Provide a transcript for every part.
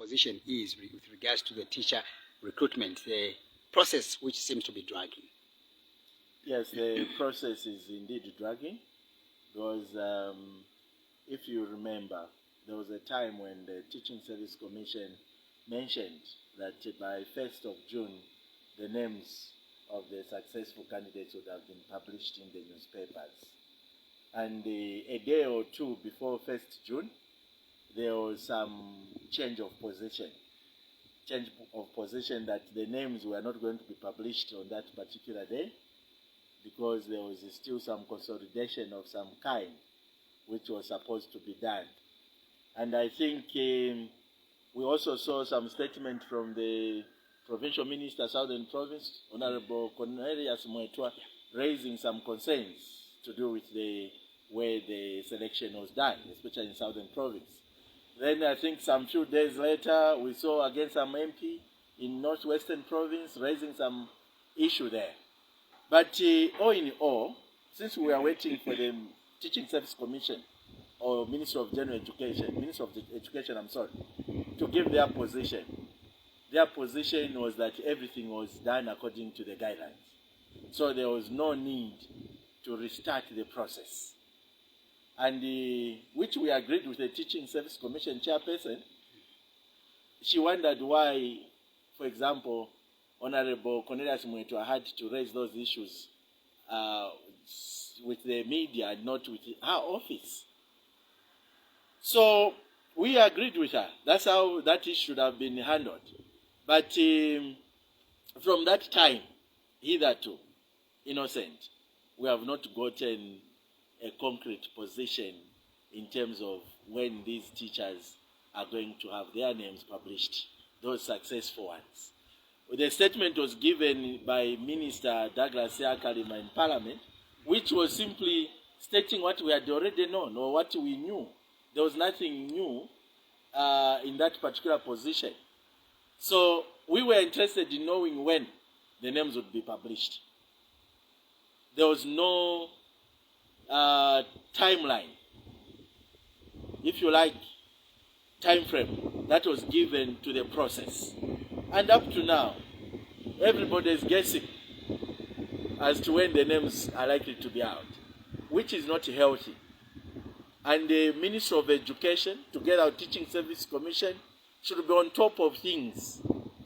position is with regards to the teacher recruitment, the process which seems to be dragging? Yes, the process is indeed dragging, because if you remember, there was a time when the Teaching Service Commission mentioned that by 1st of June, the names of the successful candidates would have been published in the newspapers. And a day or two before 1st June, there was some change of position that the names were not going to be published on that particular day, because there was still some consolidation of some kind which was supposed to be done. And I think we also saw some statement from the Provincial Minister, Southern Province, Honorable Cornelius Mwetwa, raising some concerns to do with the way the selection was done, especially in Southern Province. Then I think some few days later, we saw again some MP in Northwestern Province raising some issue there. But all in all, since we are waiting for the Teaching Service Commission or Minister of Education, to give their position. Their position was that everything was done according to the guidelines. So there was no need to restart the process. And which we agreed with the Teaching Service Commission chairperson. She wondered why, for example, Honorable Cornelius Mwetwa had to raise those issues with the media and not with her office. So we agreed with her. That's how that issue should have been handled. But from that time, hitherto, innocent, we have not gotten a concrete position in terms of when these teachers are going to have their names published, those successful ones. The statement was given by Minister Douglas Yakalima in Parliament, which was simply stating what we had already known or what we knew. There was nothing new in that particular position. So we were interested in knowing when the names would be published. There was no timeline, if you like, time frame that was given to the process. And up to now, everybody is guessing as to when the names are likely to be out, which is not healthy. And the Minister of Education, together with Teaching Service Commission, should be on top of things.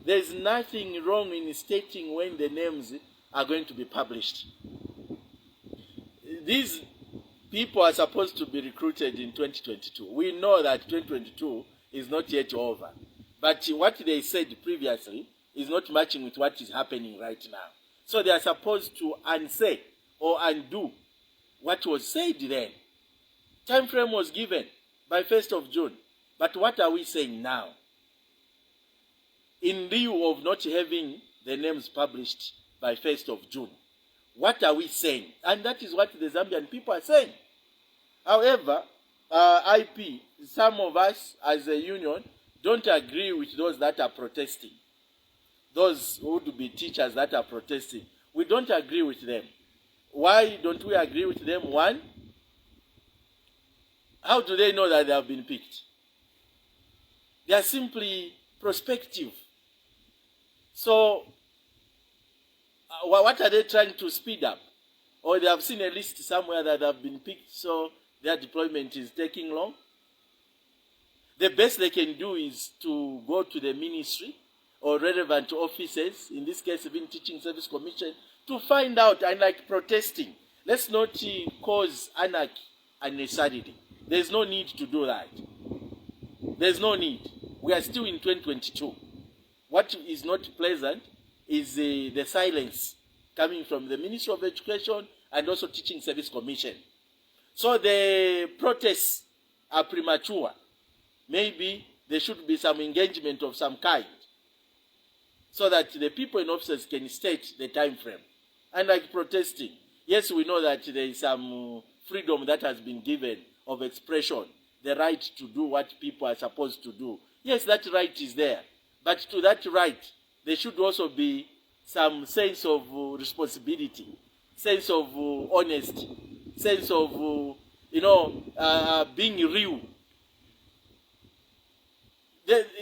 There is nothing wrong in stating when the names are going to be published. These people are supposed to be recruited in 2022. We know that 2022 is not yet over. But what they said previously is not matching with what is happening right now. So they are supposed to unsay or undo what was said then. Time frame was given by 1st of June. But what are we saying now? In lieu of not having the names published by 1st of June, what are we saying? And that is what the Zambian people are saying. However, IP, some of us as a union don't agree with those that are protesting. Those who would be teachers that are protesting. We don't agree with them. Why don't we agree with them? One, how do they know that they have been picked? They are simply prospective. So, what are they trying to speed up? Or they have seen a list somewhere that have been picked, so their deployment is taking long? The best they can do is to go to the ministry or relevant offices, in this case even Teaching Service Commission, to find out, and like protesting. Let's not cause anarchy unnecessarily. There's no need to do that. There's no need. We are still in 2022. What is not pleasant is the silence coming from the Ministry of Education and also Teaching Service Commission. So the protests are premature. Maybe there should be some engagement of some kind so that the people in offices can state the time frame. And like protesting, yes, we know that there is some freedom that has been given of expression, the right to do what people are supposed to do. Yes, that right is there. But to that right, there should also be some sense of responsibility, sense of honesty, sense of, being real.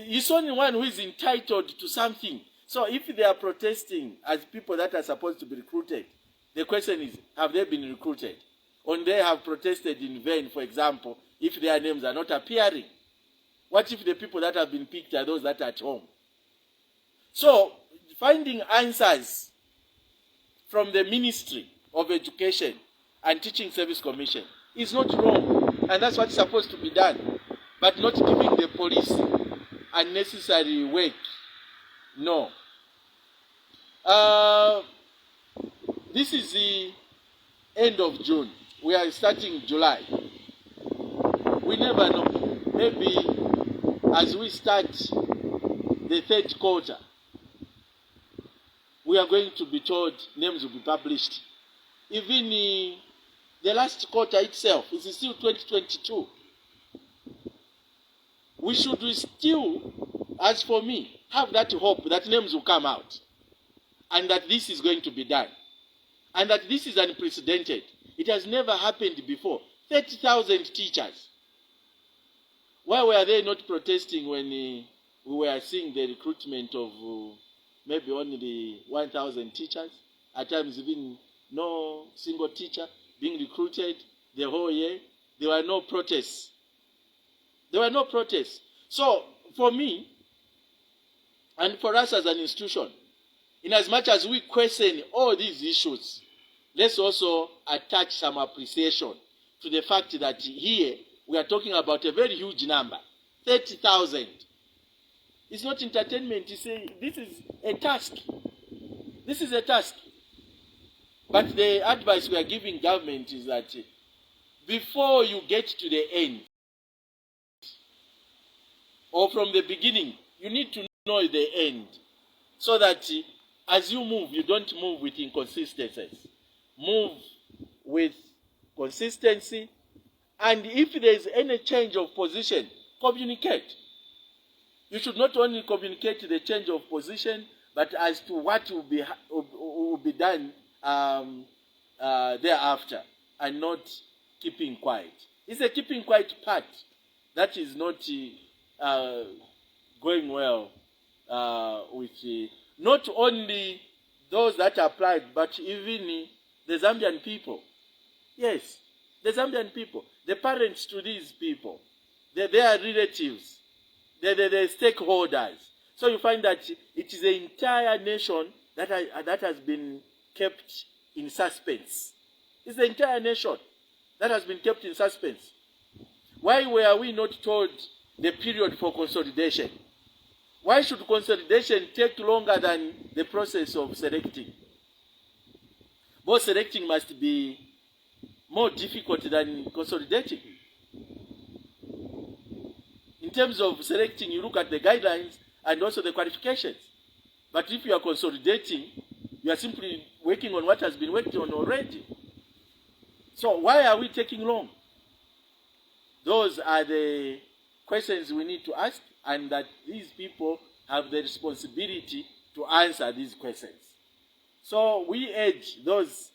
He's only one who is entitled to something. So if they are protesting as people that are supposed to be recruited, the question is, have they been recruited? Or they have protested in vain, for example, if their names are not appearing? What if the people that have been picked are those that are at home? So finding answers from the Ministry of Education and Teaching Service Commission is not wrong, and that's what's supposed to be done, but not giving the police unnecessary work. No. This is the end of June. We are starting July. We never know. Maybe as we start the third quarter, we are going to be told names will be published. Even the last quarter itself is still 2022. We should still, as for me, have that hope that names will come out and that this is going to be done and that this is unprecedented. It has never happened before. 30,000 teachers. Why were they not protesting when we were seeing the recruitment of maybe only 1,000 teachers? At times even no single teacher being recruited the whole year. There were no protests. There were no protests. So for me, and for us as an institution, in as much as we question all these issues, let's also attach some appreciation to the fact that here we are talking about a very huge number, 30,000. It's not entertainment. This is a task. This is a task. But the advice we are giving government is that before you get to the end, or from the beginning, you need to know the end, so that as you move, you don't move with inconsistencies. Move with consistency, and if there is any change of position, communicate. You should not only communicate the change of position, but as to what will be done thereafter, and not keeping quiet. It's a keeping quiet part that is not going well with not only those that applied, but even the Zambian people. Yes, the Zambian people, the parents to these people, their relatives, the stakeholders. So you find that it is the entire nation that has been kept in suspense. It's the entire nation that has been kept in suspense. Why were we not told the period for consolidation? Why should consolidation take longer than the process of selecting? Both selecting must be more difficult than consolidating. In terms of selecting, you look at the guidelines and also the qualifications. But if you are consolidating, you are simply working on what has been worked on already. So why are we taking long? Those are the questions we need to ask, and that these people have the responsibility to answer these questions. So we urge those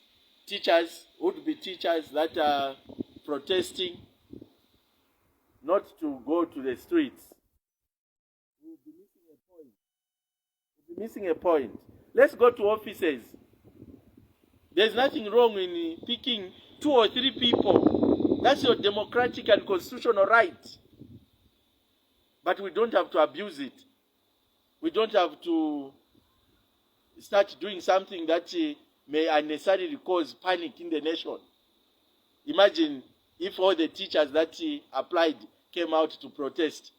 teachers, would-be teachers that are protesting, not to go to the streets. We'll be missing a point. We'll be missing a point. Let's go to offices. There's nothing wrong in picking 2 or 3 people. That's your democratic and constitutional right. But we don't have to abuse it. We don't have to start doing something that may unnecessarily cause panic in the nation. Imagine if all the teachers that applied came out to protest.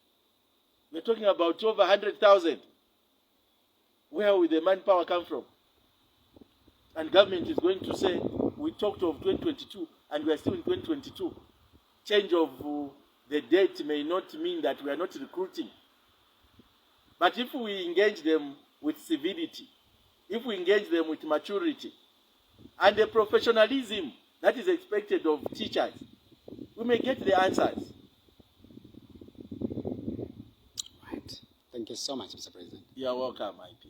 We're talking about over 100,000. Where will the manpower come from? And government is going to say, we talked of 2022 and we are still in 2022. Change of the date may not mean that we are not recruiting. But if we engage them with civility, if we engage them with maturity, and the professionalism that is expected of teachers, we may get the answers. Right. Thank you so much, Mr. President. You're welcome, Mike.